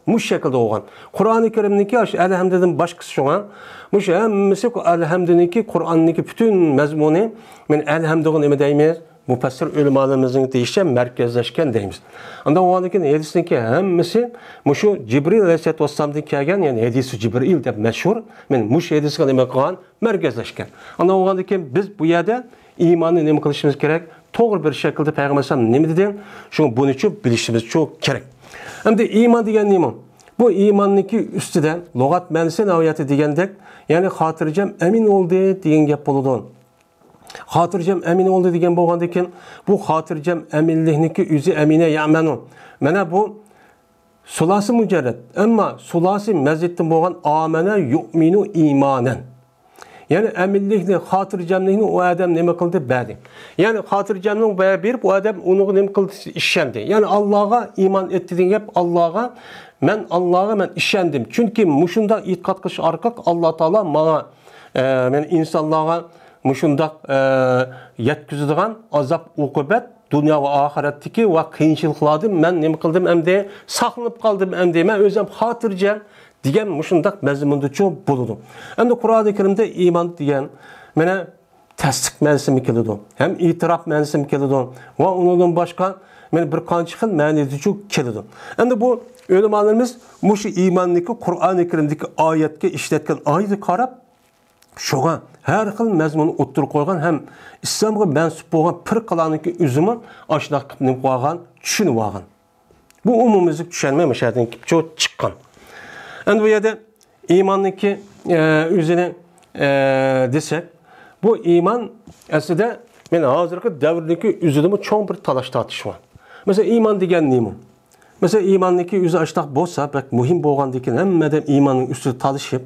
Muş şekilde olgan. Kur'an-ı Kerim'deki elhamdülillah başkası şuna. Muş hemmisi elhamdülillah Kur'an'daki bütün mezmunu men elhamdülillah nima deymiz? Mufassir ulamalarımızın deyişçe merkezleşken deymiz. Ondan o anki hadisindeki hemmisi muşu Cibril Aleyhisselatü Vesselam'dan kelgen yani hadisi Cibril deb meşhur. Men muş hadisine nima qilgan merkezleşken. Ondan o anki biz bu yerda imanı nima qilishimiz kerak? To'g'ri bir şekilde Peygamber sallam nima dedi? Şunu bunun için bilishimiz çok kerak. Hem de iman degan nima? Bu imanniki üstüden lügat ma'nisi naviyati degandek, yani xotirjam emin oldu degan gap bo'ladi. Xotirjam emin oldu degan bo'lgandan keyin bu xotirjam eminlikniki o'zi amina ya'manu. Mana bu sulasi mujarrad, ammo sulasi maziddan bo'lgan amana yu'minu imanan. Yani eminlikni, xotirjamlikni o adam nima qildi berdi. Yani xotirjamlik berib bu adam uni nima qildi ishondi. Yani Allohga iymon etdi degan gap Allohga men ishondim. Chunki mushunda e'tiqod qilish orqali Alloh taolo menga men insonlarga mushunda yetkazadigan azob uqubat dunyo va oxiratdagi va qiyinchiliklardan men nima qildim endi saqlanib qoldim endi men o'zim xotirjam degan mushundaq mazmunda cho'p bo'ladi. Endi Qur'oni Karimda iymon degan mana tasdiq ma'nosimi keladi, ham e'tirof ma'nosimi keladi va undan boshqa men bir qancha xil ma'noda cho'p keladi. Endi bu ulamolarimiz mushu iymonniki Qur'oni Karimdagi oyatga ishlatgan oyatga qarab shunga har xil mazmun o'ttirib qo'ygan ham islomga mansub bo'lgan firqalarniki o'zimi oshnaq qilib qo'ygan, tushunib olgan. Bu umumiylik tushunmay mashadan cho'p chiqqan. Endi bu yerda iymonniki o'zini desek, bu iymon aslida men hozirgi davrdagi o'zida cho'ng bir talash tortish bor. Mesela iymon degan nima? Mesela iymonniki o'zi ashtaq bo'lsa, bak muhim bo'lgandan hammadan iymonning ustida talishib,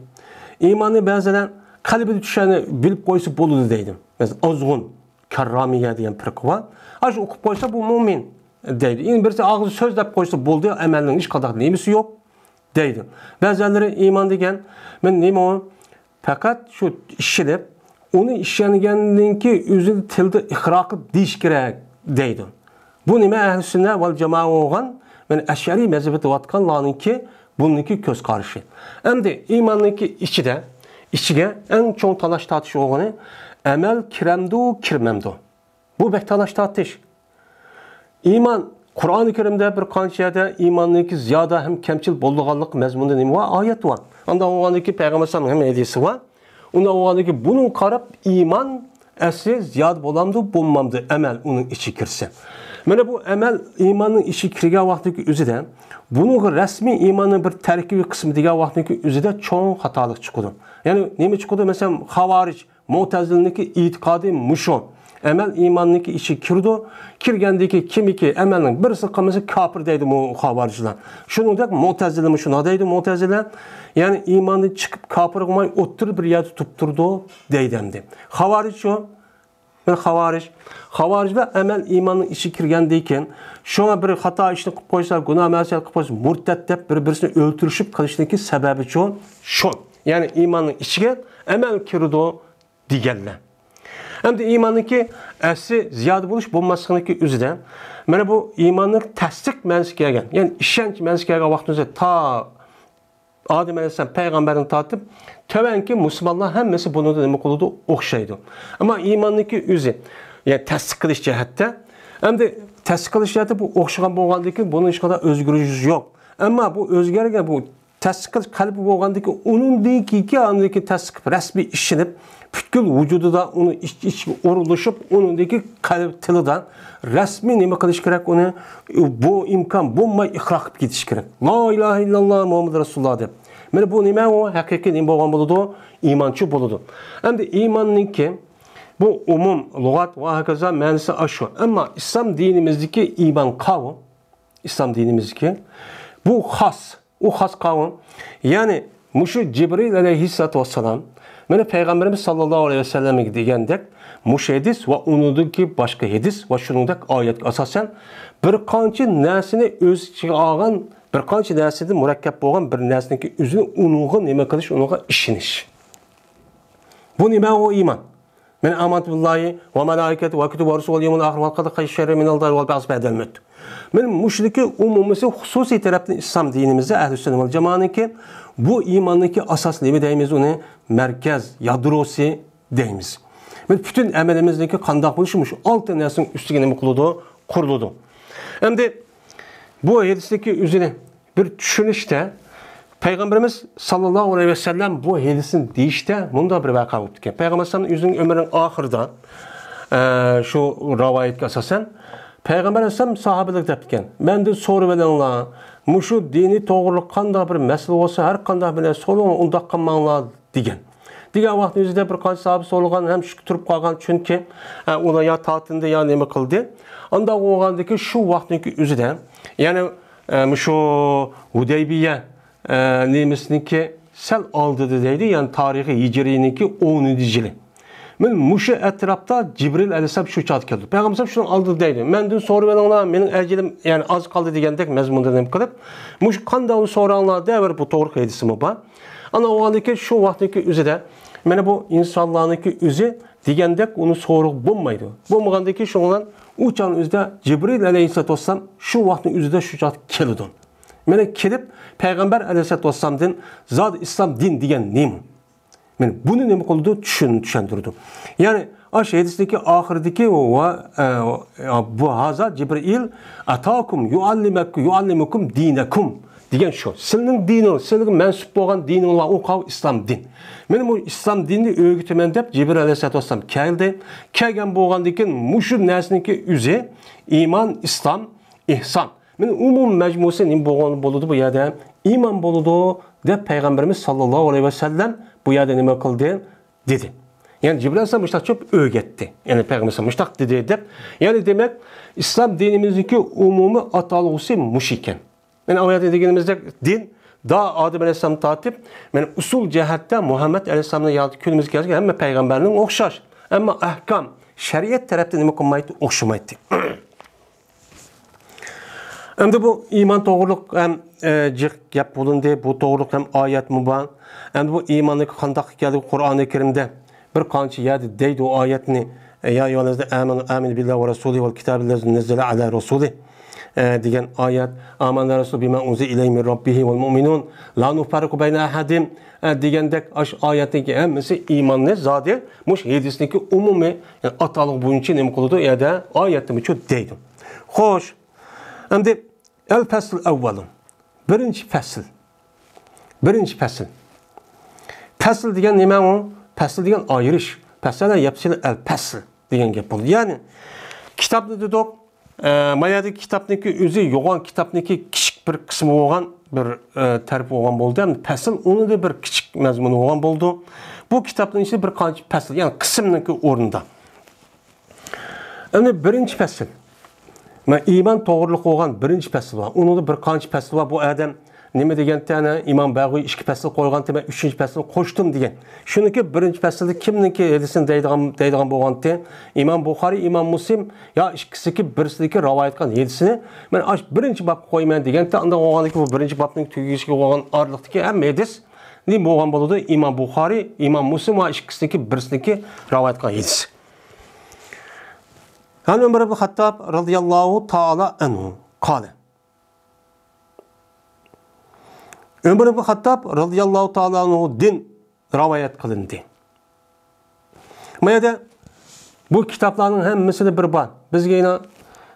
iymonni ba'zilar qalbiga tushani bilib qo'ysa bo'ladi deydi. Mesela ozg'un karromiya degan firqa bor. Ha shu o'qib qo'ysa bu mo'min deydi. Endi birisi og'zi so'zlab qo'ysa bo'ldi, amalning hech qanday nimasi yo'q deydi. Ba'zilari iymon degan men nima faqat shu ishilib, uni ishlangandan o'zini tilda iqro qilib deyish kerak deydi. Bu nima ahli sunna val jamoa bo'lgan, men ashariy mazhabida o'tganlarningki buniki ko'z qarashi. Endi iymonniki ichiga eng cho'ng talash tortish o'g'ini amal kiramdu kirmamdu. Bu bek talash tortish. Iymon Qur'oni Karimda bir qancha yerda iymonniki ziyoda ham kamchil bo'lganlik mazmunida nima bor? Oyat bor. Undan o'g'aniki payg'ambar sallallohu alayhi vasallam hadisi bor. Undan o'g'aniki bunun qarab iymon asli ziyod bo'lamdi, bo'lmamdi amal uning ichi kirsa. Mana bu amal iymonning ichi kirgan vaqtdagi o'zida buning rasmiy iymonning bir tarkibiy qismi degan vaqtdagi o'zida cho'ng xatolik chiqadi. Ya'ni nima chiqadi? Masalan, Xavarij, Mu'tazilniki e'tiqodi mushu. Amal iymonniki ichi kirdi. Kirgandiki kimiki amalning birisi qilmasa kofir deydi bu Xavarijlar. Shuningdek Mu'tazila shuna deydi Mu'tazila. Ya'ni iymonni chiqib kofir qilmay o'ttirib bir yerda tutib turdi deydi. Xavarij shu Xavarijlar amal iymonning ichi kirgandan keyin shuna bir xato ishni qilib qo'ysa, gunoh ma'siyat qilib qo'ysa, murtad deb bir-birini o'ltirishib qilishniki sababi shu. Ya'ni iymonning ichiga amal kirdi deganlar. Hamda iymonniki asli ziyod bo'lish bo'lmasligining o'zida mana bu iymonning tasdiq ma'nosi kelgan. Ya'ni ishonch ma'nosi kelgan vaqtimizda ta Adem alayhisalom payg'ambarni tortib, tovanki musulmonlar hammasi bunga nima qiladi? O'xshaydi. Ammo iymonniki o'zi, ya'ni tasdiq qilish jihatda, hamda tasdiq qilish jihati bu o'xshagan bo'lgandan keyin buning hech qanday o'zgarish yo'q. Ammo bu o'zgargan bu tasdiq qilish qalbi bo'lgandan keyin uningdagi tasdiq rasmiy ishinib butkul vujudida uni ichga o'rilishib, uningdagi qalb tilidan rasmiy nima qilish kerak uni bu imkon bo'lmay iqro qilib ketish kerak. La ilaha illalloh Muhammad rasululloh deb. Mana bu nima u haqiqiy nima bo'lgan bo'ladi? Iymonchi bo'ladi. Endi iymonningki bu umum lug'at va hokazo ma'nosi shu. Ammo islom dinimizdagi iymon qavm, islom dinimizdagi bu xos, u xos qavm, ya'ni mushu Cibril alayhissalatu vassalam mana payg'ambarimiz sallallohu alayhi vasallamga degandek mush hadis va unudagi boshqa hadis va shuningdek oyatga asosan bir qancha narsani o'z ichiga olgan, bir qancha narsadan murakkab bo'lgan bir narsaniki o'zini unug'i nima qilish, unug'i ishonish. Bu nima o iymon? Men amantu billahi ve malaikati ve kutubi ve rusul yevmil ahir ve qad khayşere minal dar ve ba's ba'dal mut. Men müşriki umumisi hususi tarafdan İslam dinimizde ehl-i sünnet vel cemaat'niki bu imandaki asas nemi deymiz onu merkez, yadrosu deymiz. Men bütün amelimizdeki qandaq buluşmuş altı nesin üstüne nemi qılıdı, kuruludu. Hem de bu hadisteki üzerine bir düşünüşte Peygamberimiz sallallahu aleyhi ve sellem bu hadisin deyişte bunda bir vaka oldu ki Peygamber sallallahu aleyhi ve sellem ömrünün ahırda şu rivayetke asasen Peygamber sallallahu sahabelik depken ben de soru verenler muşu dini doğruluk qanda bir mesele olsa her qanda bir sorun unda qanmanlar degen. Digen vaqt özüde bir qancha sahabe so'ralgan ham shu turib qolgan chunki ular ya ta'tilda ya nima qildi. Unda o'g'andiki shu vaqtniki o'zida ya'ni shu Hudaybiya nemisniki sel aldı deydi. Yani tarihi hicriniki 10. yılı. Men muşu etrafta Cibril aleyhisselam şu çat keldi. Peygamber şunu aldı deydi. Menden soru verenler mening ecelim yani az kaldı degandek mezmunda nima qilib mush qanday so'ranlar devir bu to'g'ri hadisimi bor. Ana o'g'andiki shu vaqtniki o'zida mana bu insonlarniki o'zi degandek uni so'riq bo'lmaydi. Bo'lmagandiki shundan u chon o'zida Cibril aleyhisselam shu vaqtning o'zida shu çat keldi. Mene kelib Peygamber aleyhisselatü vesselam'dan zat İslam din diyen neyim? Men bunu nemi qildi tushuntirdi. Yani aş hadisdeki ahirdeki bu haza Cibril atakum yuallimukum dinakum degan şu. Sizning dinin, sizning mensup bo'lgan dininglar o'qav İslam din. Men bu İslam dinini o'rgitaman deb Cibril aleyhisselatü vesselam keldi. Kelgan bo'lgandan keyin mushu narsaniki o'zi iman, İslam, ihson. Men umum mecmusi nim bo'lgan bo'ladi bu yerda iman bo'ladi deb Peygamberimiz sallallohu aleyhi ve sellem bu yerda nima qildi dedi. Yani Cibril aleyhisselam müştak çok öğretti. Yani Peygamberimiz müştak dedi deb. Yani demek İslam dinimizdeki umumi atalgısı müşiken. Yani o yerda deganimizda din da Adem aleyhisselam tatip men usul cihatta Muhammed aleyhisselamdan yaratib kunimizga kelgan hamma payg'ambarning o'xshash. Ammo ahkam shariat tarafdan nima qilmaydi, o'xshamaydi. Hem de bu iman doğruluk hem gap bulundu, bu doğruluk hem ayet müban. Hem de bu imanlık qandaq geldi Kur'an-ı Kerim'de bir qancha yerde deydi o ayetini ya yolunuzda amin billahi ve rasulih vel kitabillazi nezzele ala rasulih diyen ayet amanna rasul bima unzi ileyhi min rabbihi vel mu'minun la nufarriqu beyne ahadim degandek aş ayetdeki hemmisi imanlı zade muş hadisdeki umumi yani atalık boyunca nima qildi ya da ayetimi çok deydi. Xoş. Hem de el fasl evvelin. Birinci fasl. Birinci fasl. Fasl degan nima o? Fasl degan ayırış. Fasl yapısı el fasl degan gap bo'ldi. Yani kitapni dedik, mayadagi kitapniki o'zi yo'g'on kitapniki kichik bir qismi bo'lgan bir tarif bo'lgan bo'ldi. Ham fasl uni da bir kichik mazmuni bo'lgan bo'ldi. Bu kitapning ichida bir qancha fasl, yani qismniki o'rnida. Endi birinchi fasl. Men iman to'g'riliq bo'lgan birinchi fasl var. Unda bir qancha fasl var. Bu adam nima degan tana İmam Bag'viy ikki fasl qo'ygan, men uchinchi fasl qo'shdim degan. Shuniki birinchi faslda kimniki hadisin deydigan bo'lganda İmam Buxoriy, İmam Muslim ya ikkisidagi birsidagi rivoyat qilgan hadisini men birinchi bab qo'yman deganda undan bo'lgandiki bu birinchi babning tugishiga bo'lgan orliqdagi hamma hadis nima bo'lgan bo'ladi? İmam Buxoriy, İmam Muslim va ikkisidagi birsidagi rivoyat qilgan hadis. Han Ömer ibn Hattab radıyallahu ta'ala anhu qala. Ömer ibn Hattab radıyallahu ta'ala anhu din rivayet qilindi. Mayada bu kitaplarning hammasida bir bor. Bizga yana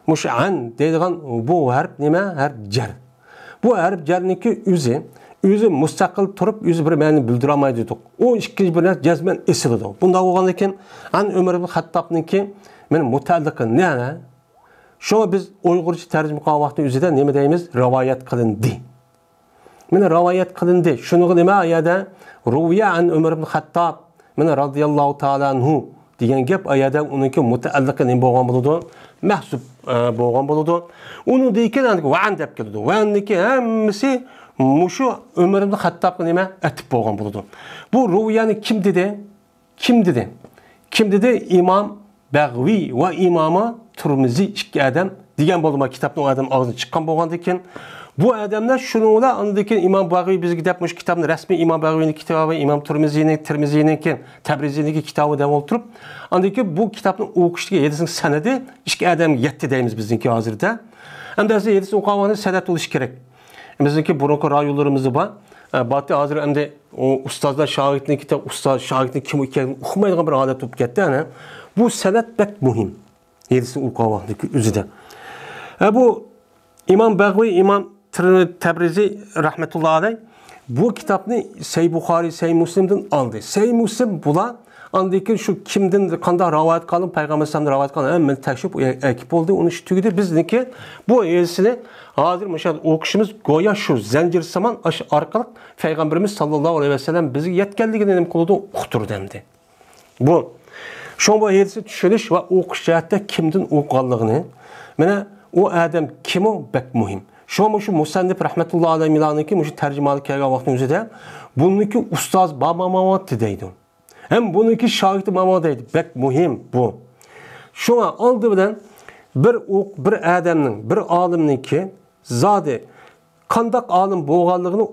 mush'an deydigan bu harf nima? Harf jar. Bu harf jarniki o'zi mustaqil turib o'zi bir ma'ni bildira olmaydi dedik. O ikkinchi bir narsa jazman esiladi. Bunda bo'lgandan keyin an Ömer ibn Hattabniki men mutaalliqi nima? Şuna biz Uyg'urcha tarjima qilgan vaqtda o'zida nima deymiz? Rivoyat qilindi. Mana rivoyat qilindi. Shuni nima ayada ruviya an Umar ibn Hattab mana radhiyallohu ta'ala anhu degan gap ayada uniki mutaalliqi nima bo'lgan bo'ladi? Mahsub bo'lgan bo'ladi. Uni deyken va'an deb keladi. Va'nniki hammasi mushu Umar ibn Hattabga nima atib bo'lgan bo'ladi. Bu ruviyani kim dedi? Kim dedi? Kim dedi? İmam Bag'viy va imomı Turmizi ikki adam degan bo'ldi. Kitobning adam og'zidan chiqqan bo'lgandan keyin Bu adamlar şununla andaki İmam Bagıvi bizga deb mush kitobni rasmiy İmam Bagıvining kitobi, İmam Tirmizining, Tabrizining kitobi deb o'tirib, andaki bu kitobni o'qishga yedising sanadi ikki odam yetti deymiz bizniki hozirda. Endi siz yedisi o'qiganda sanat bo'lishi kerak. Bizniki burunqi rayonlarimiz bor. Batı hozir endi ustozlar shogirdning kitob, ustoz shogirdning kim ekanini uqmaydigan bir holat bo'lib ketdi. Ana bu sanat bek muhim. Yedisi o'qigandagi o'zida. Bu İmam Bagıvi, İmam Tabrizi rahmetullahi aleyh bu kitabını Sahih Bukhari, Sahih Müslim'den aldı. Sahih Müslim bula andaki şu kimden kanda rivayet kalın Peygamber sallallahu rivayet kalın hemen tekşif ekip oldu. Onu işittiğinde bizdeki bu eğrisini hazır müşahede okuşumuz goya şu zincir saman arkalık Peygamberimiz sallallahu aleyhi ve sellem bizi yetkenliğini elim kuludu uqtur demdi. Bu şu bu eğrisi düşünüş ve okuş cihatte kimden okuğanlığını mene o adam kim o bek muhim. Şu musannif rahmetullahi aleyhi milaniki şu tercümalı kelgan vaqtning o'zida buniki ustoz Mamamovat deydi. Hem buniki şagirdi Mamamovat deydi. Bek muhim bu. Şuna oldu bilen bir adamning, bir olimniki zodi qandaq olim bo'lganligini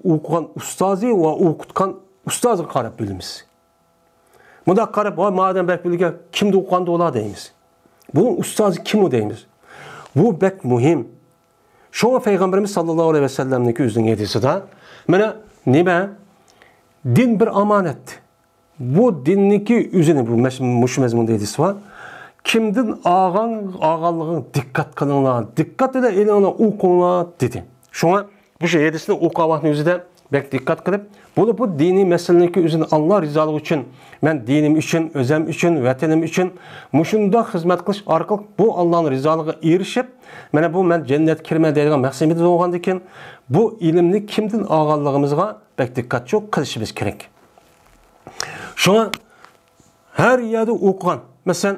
o'qigan ustozi va o'qitgan ustoziga qarab bilamiz. Bunda qarab, madem bek bilgan kimni o'qiganda bo'ladi deymiz. Bunun ustozi kim o deymiz. Bu bek muhim. Şuna Peygamberimiz sallallahu aleyhi ve sellem'deki özünün yedisi de mene nime? Din bir amanet. Bu dinliki üzerine bu muşu mezmunda yedisi var. Kimdin ağalığın dikkat kılınlar, dikkat ile eline okunlar dedi. Şuna bu şey yedisini okuvaktın üzerinde bek dikkat kılıp bu dini meselendeki üzerine Allah rizalığı için ben dinim için, özem için, vatanım için muşunda hizmet kılış arkalık bu Allah'ın rizalığı erişip mene bu men cennet kirme deyilgen maksimiyeti olgandikin bu ilimni kimdin ağallığımızga bek dikkat çok kılışımız gerek. Şuna her yerde okugan mesela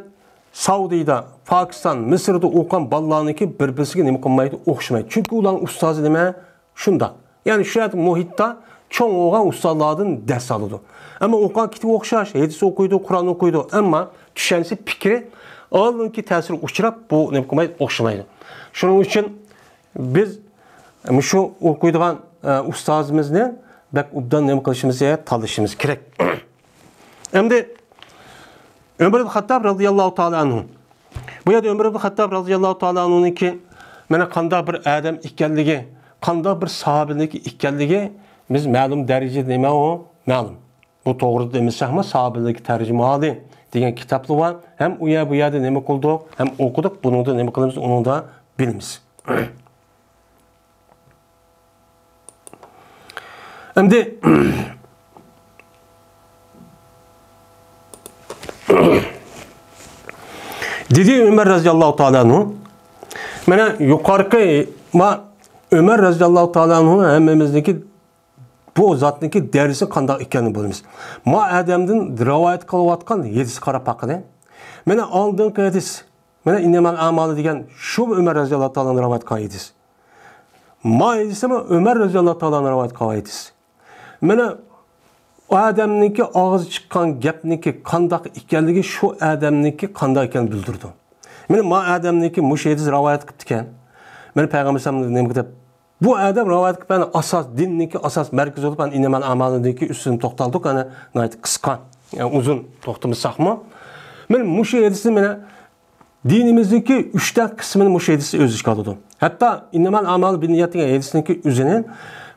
Saudi'da, Pakistan, Mısır'da okugan ballarınki birbirine nime kılmaydı, okşamaydı. Çünkü ulan ustazı nime şunda. Yani şu muhitte çoğun oğan ustalardan ders alıyordu. Ama okan kitap okşar, hadis okuydu, Kur'an okuydu. Ama düşensi fikri ağırlığınki tesiri uçurap bu ne bileyim okşamaydı. Şunun için biz şu okuyduğun ustazımızla bek ubdan ne kılışımıza talışımız gerek. Hem de Ömer ibn Hattab radıyallahu ta'ala anhu. Bu ya da Ömer ibn Hattab radıyallahu ta'ala anhu'nun ki mene kanda bir adam ikkenligi, kanda bir sahabelik ikkenligi biz ma'lum derecede nima o? Ma'lum. Bu to'g'ri demisek ama sahabelik tercümalı degan kitaplı var. Hem bu yerda nima qildik, hem o'qidik, bunu da nima qilamiz, onu da bilamiz. Endi dedi Ömer radıyallahu ta'ala anhu. Mana yuqorqi Ömer radıyallahu ta'ala anhu hammamizniki bu zatniki dersi qanday ekanini bilamiz. Ma adamdan rivoyat qilayotgan hadis qarab baqidi. Mana oldingi hadis, mana innamal a'malu degan şu Ömer radıyallahu ta'ala rivoyat qilgan hadis. Ma hadisi Ömer radıyallahu ta'ala rivoyat qilgan hadis. Mana adamniki og'iz chiqqan gapniki qanday ekanligi şu adamniki qanday ekanini bildirdi. Mana ma adamniki mush hadis rivoyat qilibdi ekan. Mana payg'ambar sallallohu alayhi vasallam bu adam rivoyat qilgan asas dinniki asas merkez olup hani innemal amalındaki üstüne toxtaldık hani nayt qisqa yani uzun toxtamısaqmı. Men mush hadisi mena dinimizdeki 3 kısmını mush hadisi öz içine aldı. Hatta innemal amal binniyat degan hadisiniki özünün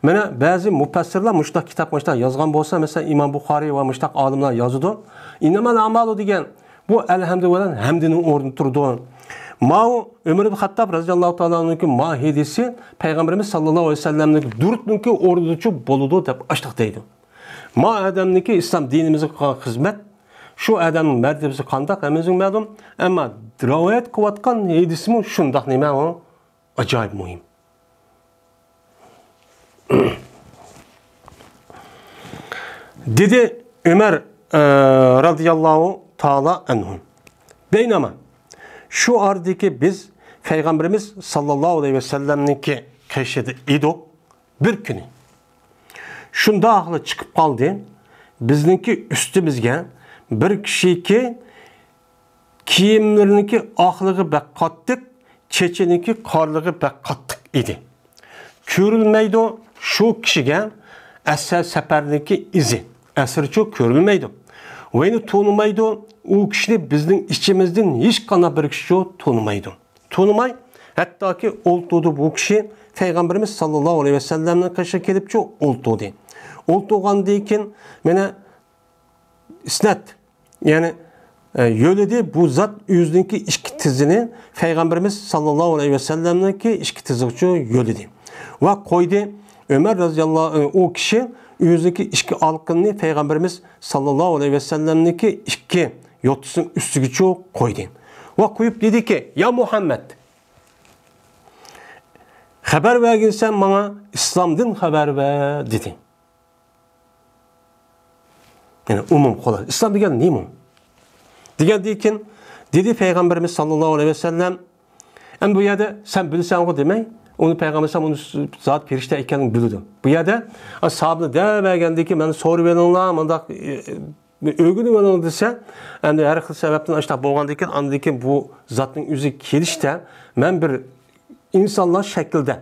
mena bazı mufassirlar muştaq kitap muştaq yazgan bolsa mesela İmam Bukhari ve muştaq alimlar yazıdı. İnnemal amalu degan bu elhamdülillah hamdinin ornu turdu. Mao Ömer ibn Hattab radıyallahu ta'ala anhu'nun ma hadisi Peygamberimiz sallallahu aleyhi ve sellem'nin durutnunki orducu boludu deb açtık deydi. Ma adamniki İslam dinimize hizmet şu adamın mertebesi qandaq emizin ma'lum ama rivoyat qilayotgan hadisimi shundaq nima o acayip muhim. Dedi Ömer radıyallahu ta'ala anhu. Beynama şu ardaki biz Peygamberimiz sallallahu aleyhi ve sellem'ninki keşfede idik bir günü. Şunda ahlı çıkıp kaldı. Bizninki üstümüzge bir kişiki kiyimleriniki ahlığı bek kattık, çeçeninki karlığı bek kattık idi. ko'rilmaydi shu kishiga asar safarniki izi. Asircha ko'rilmaydi. Va endi tonimaydi u kishini bizning ichimizdan hech qanday bir kishi tonimaydi. Tonimay, hattoki o'ltirdi bu kishi Peygamberimiz sallallahu aleyhi ve sellem'nin qarshi kelibchi o'ltirdi. O'ltirgandan keyin mana isnat, ya'ni yo'lida bu zot o'zininki ikki tizini Peygamberimiz sallallahu aleyhi ve sellem'ninki ikki tizigacha yo'lidi. Va qo'ydi Ömer radhiyallohu o kishi o'zininki ikki alqinni Peygamberimiz sallallahu aleyhi ve sellem'ninki ikki yotisinin üstügacha qo'ydi. Va qo'yib dediki: "Ya Muhammed, xabar verginsen bana İslam'dan haber ver" dedi. Yani umum kolay. İslam degan nima? Degandan dedi Peygamberimiz sallallahu aleyhi ve sellem, "En bu yerda sen bilsan o demey, onu Peygamberimiz onu zat perişte ekanini bildi. Bu yerda ashabını demegendeki men soru verenlar, mındak ögünü veren dese, endi her xil sebepten işte bolgandan andaki bu zatın özü kelişte men bir insanlar şekilde,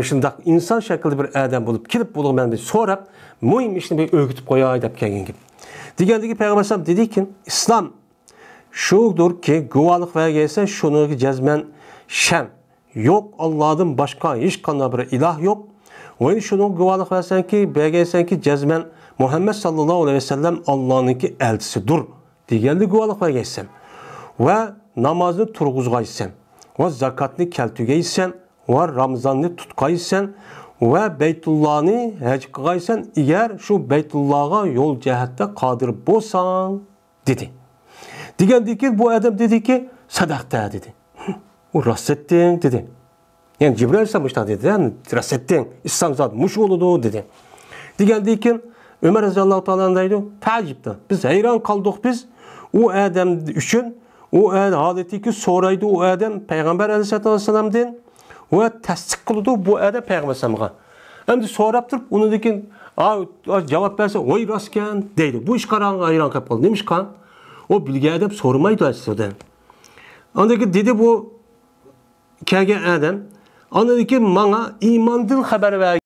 şundak insan şekilde bir adam bulup kelip bulup ben bir sorap, mühim işini bir öğütüp koyay dep kelgen gibi. Degandagi Peygamber dedi ki, İslam şudur ki guvalık vergeyse şunu ki cezmen şem. Yok Allah'dan başka hiç kanlı bir ilah yok. Ve şunu guvalık versen ki vergeysen ki cezmen Muhammed sallallahu aleyhi ve sellem Allah'ınki elçisidir. Degandi guvalık vergeysem. Ve namazını turguzgaysam. Ve zakatını keltügeysen. Ve Ramazan'ını tutkaysan. Ve Beytullah'ını hac qilgaysan, eğer şu Beytullah'a yol cihette kadir bolsan dedi. Degandan bu adam dedi ki sadaqta dedi. O rast ettin dedi. Yani Cibril Aleyhisselam işte dedi. Yani rast ettin. İslam zat muş oldu dedi. Degandan Ömer radıyallahu ta'ala deydi. Tacibdi. Biz hayran kaldık biz. O adam üçün o haleti ki soraydı o adam Peygamber Aleyhisselam'dan ve tasdik kıldı bu adam Peygamber Aleyhisselam'a. Hem de sorap durup onu dekin cevap verse oy rastken deydi. Bu iş karanlığa hayran kapalı. Neymiş kan? O bilgi adam sormaydı aslında. Andaki dedi bu kelgen adam. Andaki bana imandan haber ver